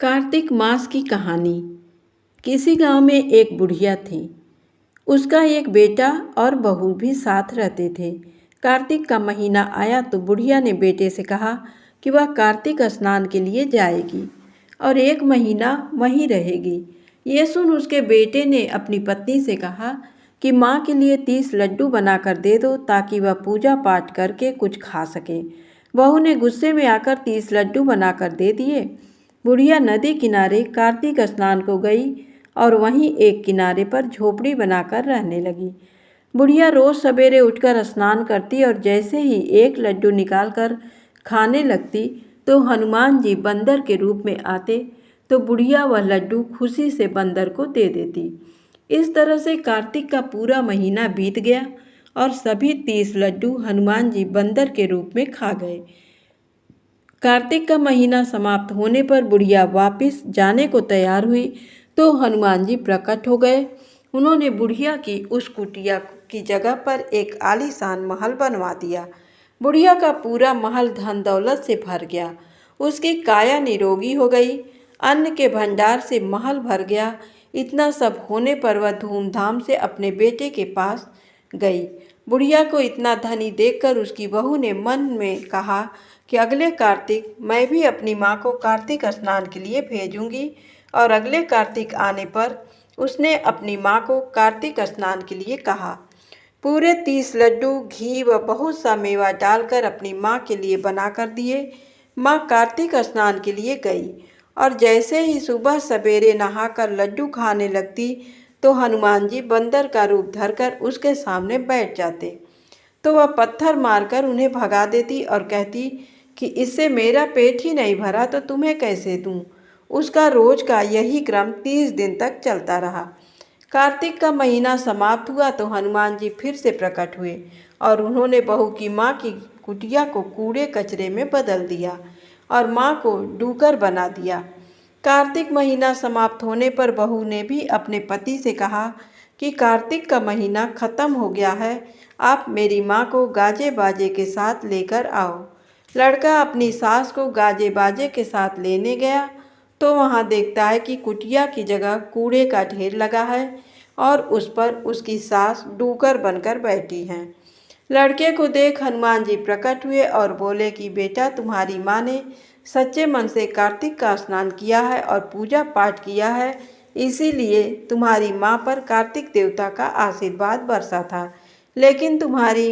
कार्तिक मास की कहानी। किसी गांव में एक बुढ़िया थी। उसका एक बेटा और बहू भी साथ रहते थे। कार्तिक का महीना आया तो बुढ़िया ने बेटे से कहा कि वह कार्तिक स्नान के लिए जाएगी और एक महीना वहीं रहेगी। ये सुन उसके बेटे ने अपनी पत्नी से कहा कि माँ के लिए 30 लड्डू बनाकर दे दो ताकि वह पूजा पाठ करके कुछ खा सके। बहू ने गुस्से में आकर 30 लड्डू बनाकर दे दिए। बुढ़िया नदी किनारे कार्तिक स्नान को गई और वहीं एक किनारे पर झोपड़ी बनाकर रहने लगी। बुढ़िया रोज सवेरे उठकर स्नान करती और जैसे ही एक लड्डू निकालकर खाने लगती तो हनुमान जी बंदर के रूप में आते तो बुढ़िया वह लड्डू खुशी से बंदर को दे देती। इस तरह से कार्तिक का पूरा महीना बीत गया और सभी 30 लड्डू हनुमान जी बंदर के रूप में खा गए। कार्तिक का महीना समाप्त होने पर बुढ़िया वापस जाने को तैयार हुई तो हनुमान जी प्रकट हो गए। उन्होंने बुढ़िया की उस कुटिया की जगह पर एक आलीशान महल बनवा दिया। बुढ़िया का पूरा महल धन दौलत से भर गया। उसकी काया निरोगी हो गई। अन्न के भंडार से महल भर गया। इतना सब होने पर वह धूमधाम से अपने बेटे के पास गई। बुढ़िया को इतना धनी देखकर उसकी बहू ने मन में कहा कि अगले कार्तिक मैं भी अपनी माँ को कार्तिक स्नान के लिए भेजूंगी। और अगले कार्तिक आने पर उसने अपनी माँ को कार्तिक स्नान के लिए कहा। पूरे 30 लड्डू घी व बहुत सा मेवा डालकर अपनी माँ के लिए बनाकर दिए। माँ कार्तिक स्नान के लिए गई और जैसे ही सुबह सवेरे नहाकर लड्डू खाने लगती तो हनुमान जी बंदर का रूप धरकर उसके सामने बैठ जाते। तो वह पत्थर मारकर उन्हें भगा देती और कहती कि इससे मेरा पेट ही नहीं भरा तो तुम्हें कैसे दूं। उसका रोज का यही क्रम 30 दिन तक चलता रहा। कार्तिक का महीना समाप्त हुआ तो हनुमान जी फिर से प्रकट हुए और उन्होंने बहू की माँ की कुटिया को कूड़े कचरे में बदल दिया और माँ को डूकर बना दिया। कार्तिक महीना समाप्त होने पर बहू ने भी अपने पति से कहा कि कार्तिक का महीना खत्म हो गया है, आप मेरी माँ को गाजे बाजे के साथ लेकर आओ। लड़का अपनी सास को गाजे बाजे के साथ लेने गया तो वहाँ देखता है कि कुटिया की जगह कूड़े का ढेर लगा है और उस पर उसकी सास डूकर बनकर बैठी हैं। लड़के को देख हनुमान जी प्रकट हुए और बोले कि बेटा, तुम्हारी माँ ने सच्चे मन से कार्तिक का स्नान किया है और पूजा पाठ किया है, इसीलिए तुम्हारी माँ पर कार्तिक देवता का आशीर्वाद बरसा था। लेकिन तुम्हारी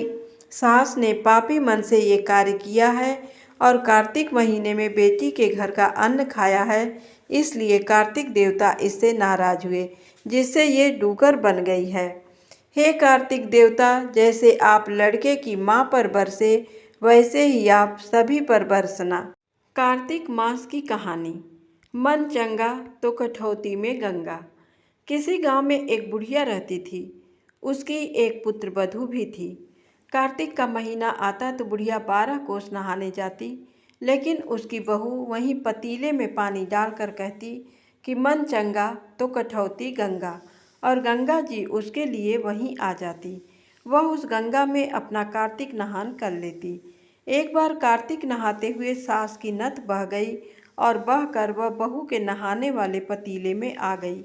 सास ने पापी मन से ये कार्य किया है और कार्तिक महीने में बेटी के घर का अन्न खाया है, इसलिए कार्तिक देवता इससे नाराज हुए जिससे ये डूकर बन गई है। हे कार्तिक देवता, जैसे आप लड़के की माँ पर बरसे वैसे ही आप सभी पर बरसना। कार्तिक मास की कहानी। मन चंगा तो कठौती में गंगा। किसी गांव में एक बुढ़िया रहती थी। उसकी एक पुत्र वधू भी थी। कार्तिक का महीना आता तो बुढ़िया 12 कोस नहाने जाती, लेकिन उसकी बहू वहीं पतीले में पानी डालकर कहती कि मन चंगा तो कठौती गंगा, और गंगा जी उसके लिए वहीं आ जाती। वह उस गंगा में अपना कार्तिक नहान कर लेती। एक बार कार्तिक नहाते हुए सास की नथ बह गई और बहकर वह बहू के नहाने वाले पतीले में आ गई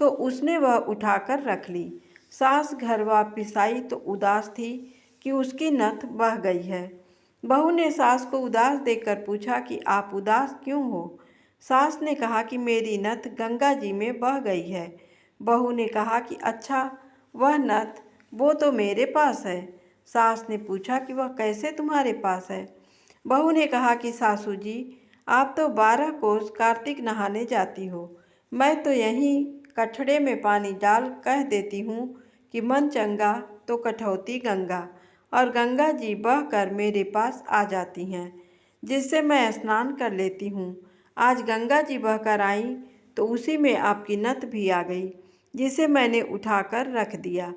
तो उसने वह उठाकर रख ली। सास घर वापिस आई तो उदास थी कि उसकी नथ बह गई है। बहू ने सास को उदास देखकर पूछा कि आप उदास क्यों हो। सास ने कहा कि मेरी नथ गंगा जी में बह गई है। बहू ने कहा कि अच्छा, वह नथ वो तो मेरे पास है। सास ने पूछा कि वह कैसे तुम्हारे पास है। बहू ने कहा कि सासू जी, आप तो 12 कोस कार्तिक नहाने जाती हो, मैं तो यहीं कठड़े में पानी डाल कह देती हूँ कि मन चंगा तो कठौती गंगा, और गंगा जी बहकर मेरे पास आ जाती हैं, जिससे मैं स्नान कर लेती हूँ। आज गंगा जी बहकर आई तो उसी में आपकी नथ भी आ गई, जिसे मैंने उठाकर रख दिया।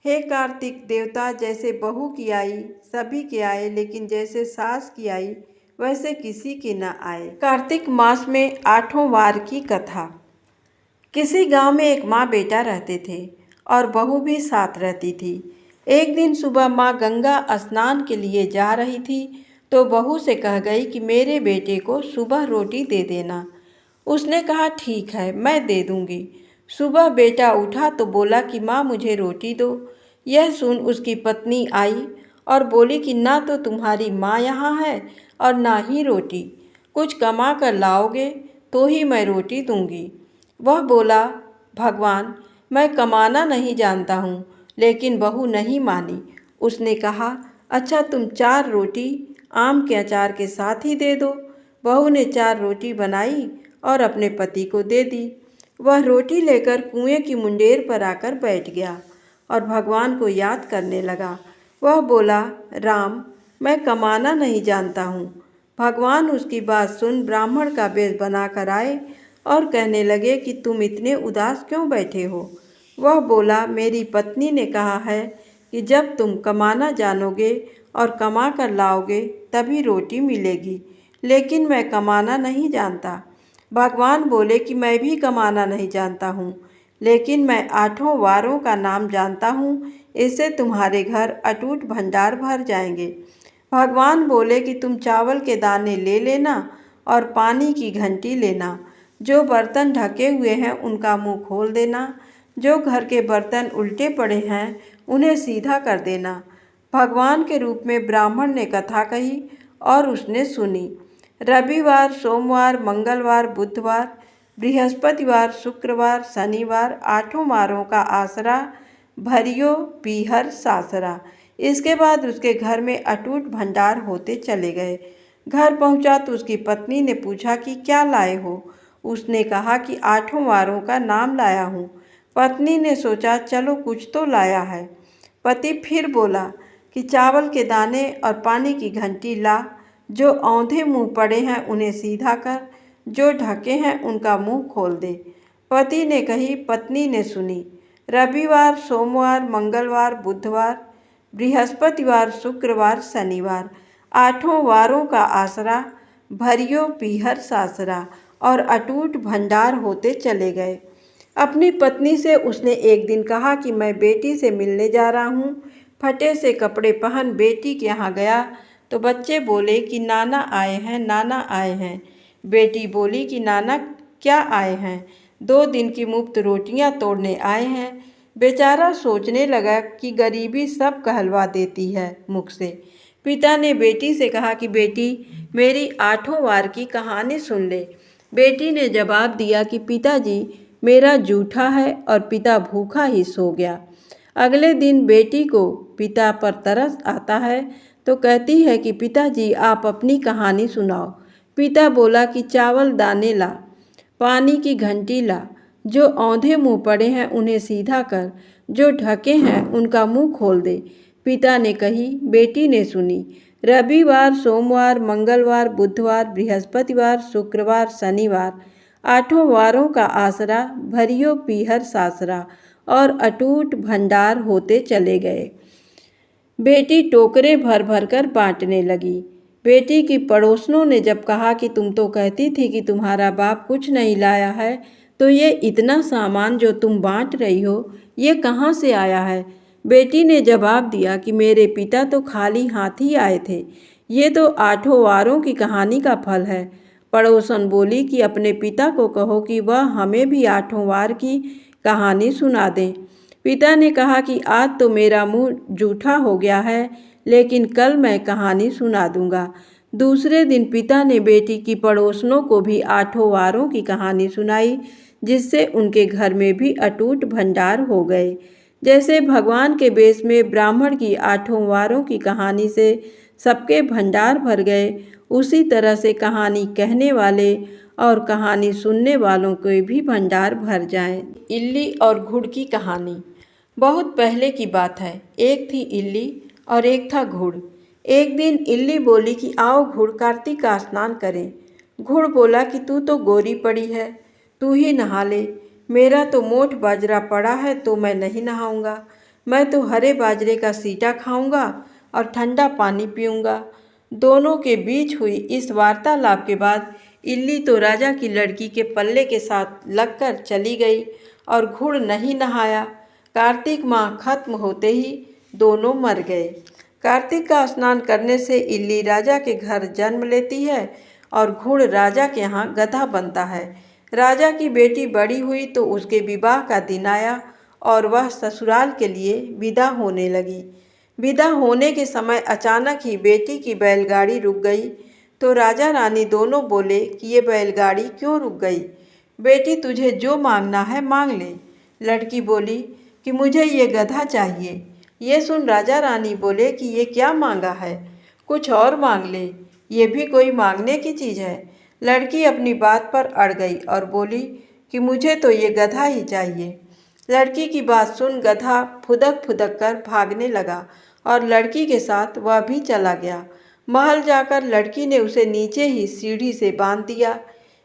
हे कार्तिक देवता, जैसे बहू की आई सभी के आए, लेकिन जैसे सास की आई वैसे किसी की न आए। कार्तिक मास में 8वें वार की कथा। किसी गांव में एक माँ बेटा रहते थे और बहू भी साथ रहती थी। एक दिन सुबह माँ गंगा स्नान के लिए जा रही थी तो बहू से कह गई कि मेरे बेटे को सुबह रोटी दे देना। उसने कहा ठीक है, मैं दे दूंगी। सुबह बेटा उठा तो बोला कि माँ मुझे रोटी दो। यह सुन उसकी पत्नी आई और बोली कि ना तो तुम्हारी माँ यहाँ है और ना ही रोटी, कुछ कमा कर लाओगे तो ही मैं रोटी दूंगी। वह बोला, भगवान मैं कमाना नहीं जानता हूँ, लेकिन बहू नहीं मानी। उसने कहा, अच्छा तुम 4 रोटी आम के अचार के साथ ही दे दो। बहू ने 4 रोटी बनाई और अपने पति को दे दी। वह रोटी लेकर कुएं की मुंडेर पर आकर बैठ गया और भगवान को याद करने लगा। वह बोला, राम मैं कमाना नहीं जानता हूँ। भगवान उसकी बात सुन ब्राह्मण का वेश बनाकर आए और कहने लगे कि तुम इतने उदास क्यों बैठे हो। वह बोला, मेरी पत्नी ने कहा है कि जब तुम कमाना जानोगे और कमा कर लाओगे तभी रोटी मिलेगी, लेकिन मैं कमाना नहीं जानता। भगवान बोले कि मैं भी कमाना नहीं जानता हूँ, लेकिन मैं 8 वारों का नाम जानता हूँ, इससे तुम्हारे घर अटूट भंडार भर जाएंगे। भगवान बोले कि तुम चावल के दाने ले लेना और पानी की घंटी लेना। जो बर्तन ढके हुए हैं उनका मुंह खोल देना। जो घर के बर्तन उल्टे पड़े हैं उन्हें सीधा कर देना। भगवान के रूप में ब्राह्मण ने कथा कही और उसने सुनी। रविवार, सोमवार, मंगलवार, बुधवार, बृहस्पतिवार, शुक्रवार, शनिवार 8 वारों का आसरा भरियो पीहर सासरा। इसके बाद उसके घर में अटूट भंडार होते चले गए। घर पहुंचा तो उसकी पत्नी ने पूछा कि क्या लाए हो। उसने कहा कि 8 वारों का नाम लाया हूँ। पत्नी ने सोचा चलो कुछ तो लाया है। पति फिर बोला कि चावल के दाने और पानी की घंटी ला। जो औंधे मुंह पड़े हैं उन्हें सीधा कर, जो ढके हैं उनका मुंह खोल दे। पति ने कही, पत्नी ने सुनी। रविवार, सोमवार, मंगलवार, बुधवार, बृहस्पतिवार, शुक्रवार, शनिवार 8 वारों का आसरा भरियो पीहर सासरा और अटूट भंडार होते चले गए। अपनी पत्नी से उसने एक दिन कहा कि मैं बेटी से मिलने जा रहा हूँ। फटे से कपड़े पहन बेटी के यहाँ गया तो बच्चे बोले कि नाना आए हैं, नाना आए हैं। बेटी बोली कि नाना क्या आए हैं? 2 दिन की मुफ्त रोटियां तोड़ने आए हैं। बेचारा सोचने लगा कि गरीबी सब कहलवा देती है मुख से। पिता ने बेटी से कहा कि बेटी मेरी 8 वार की कहानी सुन ले। बेटी ने जवाब दिया कि पिताजी मेरा जूठा है और पिता भूखा ही सो गया। अगले दिन बेटी को पिता पर तरस आता है तो कहती है कि पिताजी आप अपनी कहानी सुनाओ। पिता बोला कि चावल दाने ला, पानी की घंटी ला, जो औंधे मुंह पड़े हैं उन्हें सीधा कर, जो ढके हैं उनका मुंह खोल दे। पिता ने कही, बेटी ने सुनी। रविवार, सोमवार, मंगलवार, बुधवार, बृहस्पतिवार, शुक्रवार, शनिवार 8 वारों का आसरा भरियो पीहर सासरा और अटूट भंडार होते चले गए। बेटी टोकरे भर भर कर बांटने लगी। बेटी की पड़ोसनों ने जब कहा कि तुम तो कहती थी कि तुम्हारा बाप कुछ नहीं लाया है, तो ये इतना सामान जो तुम बांट रही हो ये कहाँ से आया है? बेटी ने जवाब दिया कि मेरे पिता तो खाली हाथ ही आए थे, ये तो 8 वारों की कहानी का फल है। पड़ोसन बोली कि अपने पिता को कहो कि वह हमें भी 8 वार की कहानी सुना दें। पिता ने कहा कि आज तो मेरा मुंह जूठा हो गया है, लेकिन कल मैं कहानी सुना दूंगा। दूसरे दिन पिता ने बेटी की पड़ोसनों को भी 8 वारों की कहानी सुनाई, जिससे उनके घर में भी अटूट भंडार हो गए। जैसे भगवान के बेश में ब्राह्मण की 8 वारों की कहानी से सबके भंडार भर गए, उसी तरह से कहानी कहने वाले और कहानी सुनने वालों के भी भंडार भर जाएं। इल्ली और घुड़ की कहानी। बहुत पहले की बात है। एक थी इल्ली और एक था घुड़। एक दिन इल्ली बोली कि आओ घुड़ कार्तिक का स्नान करें। घुड़ बोला कि तू तो गोरी पड़ी है, तू ही नहा ले। मेरा तो मोट बाजरा पड़ा है तो मैं नहीं नहाऊंगा। मैं तो हरे बाजरे का सीटा खाऊंगा और ठंडा पानी पीऊंगा। दोनों के बीच हुई इस वार्तालाप के बाद इल्ली तो राजा की लड़की के पल्ले के साथ लगकर चली गई और घुड़ नहीं नहाया। कार्तिक माह खत्म होते ही दोनों मर गए। कार्तिक का स्नान करने से इल्ली राजा के घर जन्म लेती है और घुड़ राजा के यहाँ गधा बनता है। राजा की बेटी बड़ी हुई तो उसके विवाह का दिन आया और वह ससुराल के लिए विदा होने लगी। विदा होने के समय अचानक ही बेटी की बैलगाड़ी रुक गई। तो राजा रानी दोनों बोले कि ये बैलगाड़ी क्यों रुक गई? बेटी तुझे जो मांगना है मांग ले। लड़की बोली कि मुझे ये गधा चाहिए। ये सुन राजा रानी बोले कि ये क्या मांगा है, कुछ और मांग ले, ये भी कोई मांगने की चीज़ है। लड़की अपनी बात पर अड़ गई और बोली कि मुझे तो ये गधा ही चाहिए। लड़की की बात सुन गधा फुदक फुदक कर भागने लगा और लड़की के साथ वह भी चला गया। महल जाकर लड़की ने उसे नीचे ही सीढ़ी से बांध दिया।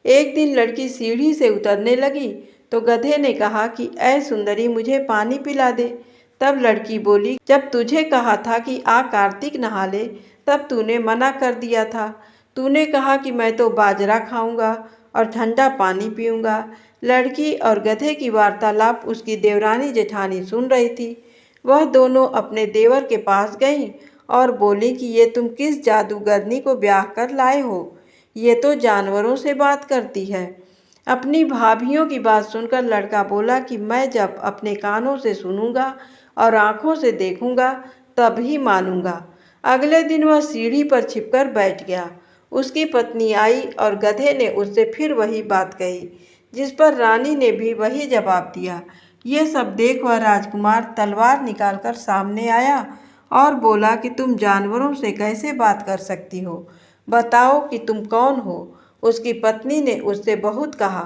एक दिन लड़की सीढ़ी से उतरने लगी तो गधे ने कहा कि ऐ सुंदरी, मुझे पानी पिला दे। तब लड़की बोली, जब तुझे कहा था कि आ कार्तिक नहा ले तब तूने मना कर दिया था। तूने कहा कि मैं तो बाजरा खाऊंगा और ठंडा पानी पीऊंगा। लड़की और गधे की वार्तालाप उसकी देवरानी जेठानी सुन रही थी। वह दोनों अपने देवर के पास गईं और बोली कि ये तुम किस जादूगरनी को ब्याह कर लाए हो? ये तो जानवरों से बात करती है। अपनी भाभियों की बात सुनकर लड़का बोला कि मैं जब अपने कानों से सुनूंगा और आँखों से देखूंगा तब ही मानूंगा। अगले दिन वह सीढ़ी पर छिपकर बैठ गया। उसकी पत्नी आई और गधे ने उससे फिर वही बात कही, जिस पर रानी ने भी वही जवाब दिया। ये सब देख वह राजकुमार तलवार निकालकर सामने आया और बोला कि तुम जानवरों से कैसे बात कर सकती हो? बताओ कि तुम कौन हो? उसकी पत्नी ने उससे बहुत कहा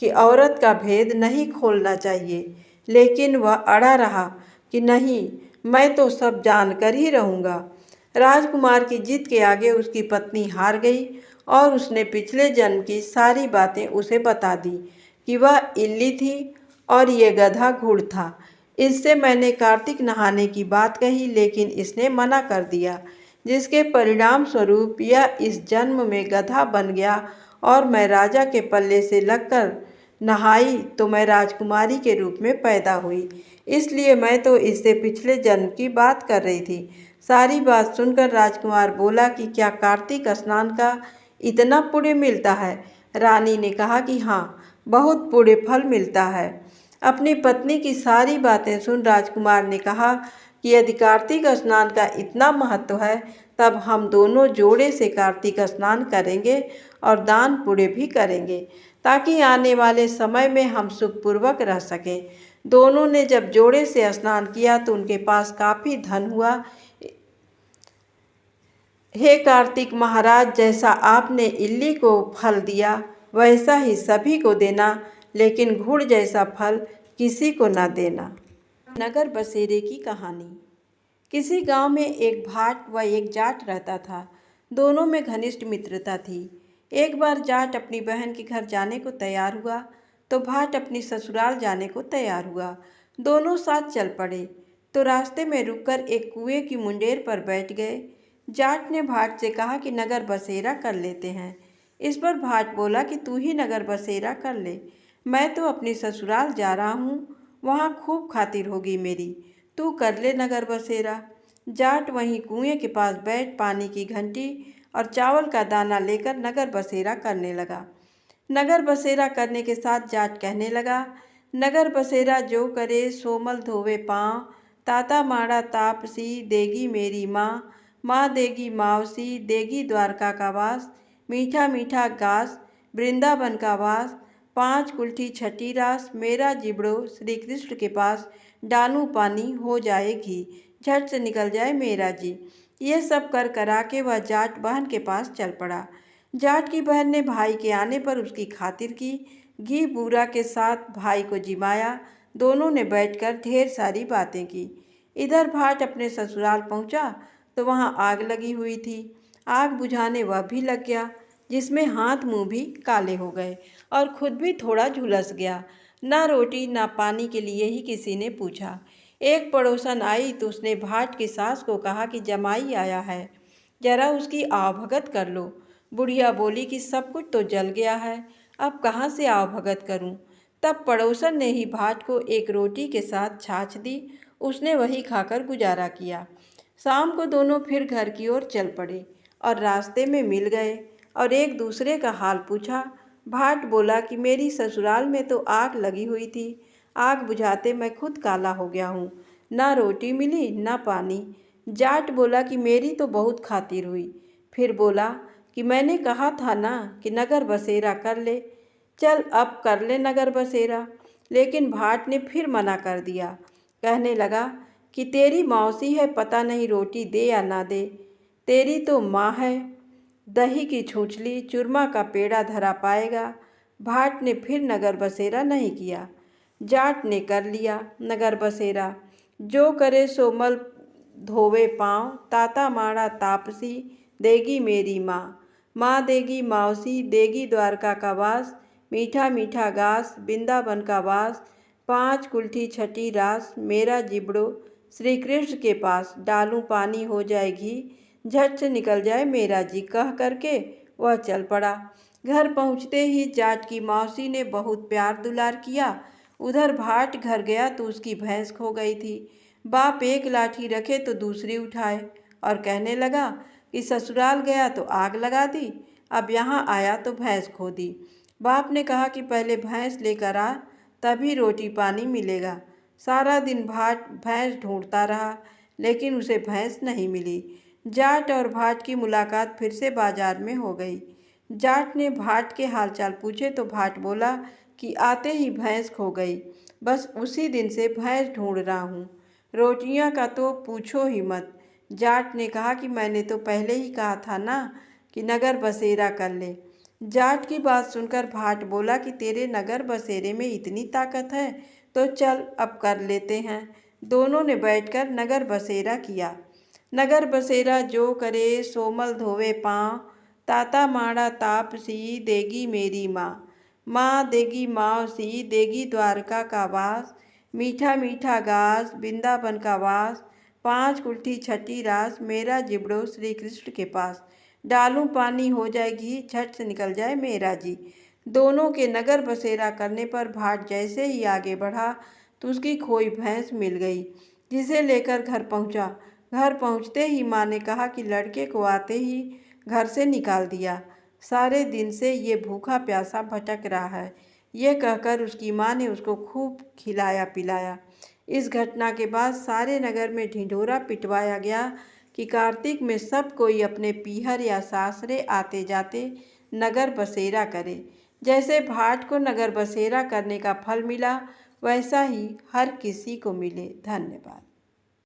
कि औरत का भेद नहीं खोलना चाहिए, लेकिन वह अड़ा रहा कि नहीं, मैं तो सब जानकर ही रहूँगा। राजकुमार की जिद के आगे उसकी पत्नी हार गई और उसने पिछले जन्म की सारी बातें उसे बता दी कि वह इल्ली थी और ये गधा घुड़ था। इससे मैंने कार्तिक नहाने की बात कही, लेकिन इसने मना कर दिया, जिसके परिणाम स्वरूप यह इस जन्म में गधा बन गया और मैं राजा के पल्ले से लगकर नहाई तो मैं राजकुमारी के रूप में पैदा हुई। इसलिए मैं तो इससे पिछले जन्म की बात कर रही थी। सारी बात सुनकर राजकुमार बोला कि क्या कार्तिक स्नान का इतना पुण्य मिलता है? रानी ने कहा कि हाँ, बहुत पुण्य फल मिलता है। अपनी पत्नी की सारी बातें सुन राजकुमार ने कहा कि यदि कार्तिक स्नान का इतना महत्व है तब हम दोनों जोड़े से कार्तिक स्नान करेंगे और दान पुण्य भी करेंगे, ताकि आने वाले समय में हम सुखपूर्वक रह सकें। दोनों ने जब जोड़े से स्नान किया तो उनके पास काफ़ी धन हुआ। हे कार्तिक महाराज, जैसा आपने इल्ली को फल दिया वैसा ही सभी को देना, लेकिन घुड़ जैसा फल किसी को न देना। नगर बसेरे की कहानी। किसी गांव में एक भाट व एक जाट रहता था। दोनों में घनिष्ठ मित्रता थी। एक बार जाट अपनी बहन के घर जाने को तैयार हुआ तो भाट अपनी ससुराल जाने को तैयार हुआ। दोनों साथ चल पड़े तो रास्ते में रुककर एक कुएं की मुंडेर पर बैठ गए। जाट ने भाट से कहा कि नगर बसेरा कर लेते हैं। इस पर भाट बोला कि तू ही नगर बसेरा कर ले, मैं तो अपनी ससुराल जा रहा हूँ, वहाँ खूब खातिर होगी मेरी, तू कर ले नगर बसेरा। जाट वहीं कुएं के पास बैठ पानी की घंटी और चावल का दाना लेकर नगर बसेरा करने लगा। नगर बसेरा करने के साथ जाट कहने लगा, नगर बसेरा जो करे सोमल धोवे पाँव, ताता माड़ा तापसी देगी मेरी माँ, माँ देगी मावसी देगी द्वारका का वास, मीठा मीठा घास वृंदावन का वास, पाँच कुल्ठी छठी रास, मेरा जिबड़ो श्री कृष्ण के पास, डालूं पानी हो जाए घी, झट से निकल जाए मेरा जी। ये सब कर करा के वह जाट बहन के पास चल पड़ा। जाट की बहन ने भाई के आने पर उसकी खातिर की, घी बूरा के साथ भाई को जिमाया। दोनों ने बैठकर ढेर सारी बातें की। इधर भाट अपने ससुराल पहुंचा तो वहां आग लगी हुई थी। आग बुझाने वह भी लग गया, जिसमें हाथ मुंह भी काले हो गए और खुद भी थोड़ा झुलस गया। ना रोटी ना पानी के लिए ही किसी ने पूछा। एक पड़ोसन आई तो उसने भाट की सास को कहा कि जमाई आया है, जरा उसकी आवभगत कर लो। बुढ़िया बोली कि सब कुछ तो जल गया है, अब कहाँ से आवभगत करूं। तब पड़ोसन ने ही भाट को एक रोटी के साथ छाछ दी। उसने वही खाकर गुजारा किया। शाम को दोनों फिर घर की ओर चल पड़े और रास्ते में मिल गए और एक दूसरे का हाल पूछा। भाट बोला कि मेरी ससुराल में तो आग लगी हुई थी, आग बुझाते मैं खुद काला हो गया हूँ, ना रोटी मिली ना पानी। जाट बोला कि मेरी तो बहुत खातिर हुई। फिर बोला कि मैंने कहा था ना कि नगर बसेरा कर ले, चल अब कर ले नगर बसेरा। लेकिन भाट ने फिर मना कर दिया। कहने लगा कि तेरी मौसी है, पता नहीं रोटी दे या ना दे, तेरी तो माँ है, दही की छूछली चूरमा का पेड़ा धरा पाएगा। भाट ने फिर नगर बसेरा नहीं किया। जाट ने कर लिया नगर बसेरा। जो करे सो मल धोवे पाँव, ताता माड़ा तापसी देगी मेरी माँ। माँ देगी मौसी, देगी द्वारका का वास, मीठा मीठा घास वृंदावन का वास। 5 कुल्ठी छठी रास, मेरा जिबड़ो श्री कृष्ण के पास। डालूं पानी हो जाए घी, झट से निकल जाए मेरा जी, कह करके वह चल पड़ा। घर पहुँचते ही जाट की मौसी ने बहुत प्यार दुलार किया। उधर भाट घर गया तो उसकी भैंस खो गई थी। बाप एक लाठी रखे तो दूसरी उठाए और कहने लगा कि ससुराल गया तो आग लगा दी, अब यहाँ आया तो भैंस खो दी। बाप ने कहा कि पहले भैंस लेकर आ, तभी रोटी पानी मिलेगा। सारा दिन भाट भैंस ढूंढता रहा, लेकिन उसे भैंस नहीं मिली। जाट और भाट की मुलाकात फिर से बाजार में हो गई। जाट ने भाट के हालचाल पूछे तो भाट बोला कि आते ही भैंस खो गई, बस उसी दिन से भैंस ढूंढ रहा हूँ, रोटियाँ का तो पूछो ही मत। जाट ने कहा कि मैंने तो पहले ही कहा था ना कि नगर बसेरा कर ले। जाट की बात सुनकर भाट बोला कि तेरे नगर बसेरे में इतनी ताकत है तो चल अब कर लेते हैं। दोनों ने बैठकर नगर बसेरा किया। नगर बसेरा जो करे सोमल धोवे पाँव, ताता माड़ा ताप सी देगी मेरी माँ। माँ देगी मौसी, देगी द्वारका का वास, मीठा मीठा घास वृंदावन का वास। 5 कुल्ठी छठी रास, मेरा जिबड़ो श्री कृष्ण के पास। डालूं पानी हो जाए घी, झट से निकल जाए मेरा जी। दोनों के नगर बसेरा करने पर भाट जैसे ही आगे बढ़ा तो उसकी खोई भैंस मिल गई, जिसे लेकर घर पहुंचा। घर पहुंचते ही माँ ने कहा कि लड़के को आते ही घर से निकाल दिया, सारे दिन से ये भूखा प्यासा भटक रहा है। ये कहकर उसकी माँ ने उसको खूब खिलाया पिलाया। इस घटना के बाद सारे नगर में ढिंढोरा पिटवाया गया कि कार्तिक में सब कोई अपने पीहर या सासरे आते जाते नगर बसेरा करे। जैसे भाट को नगर बसेरा करने का फल मिला, वैसा ही हर किसी को मिले। धन्यवाद।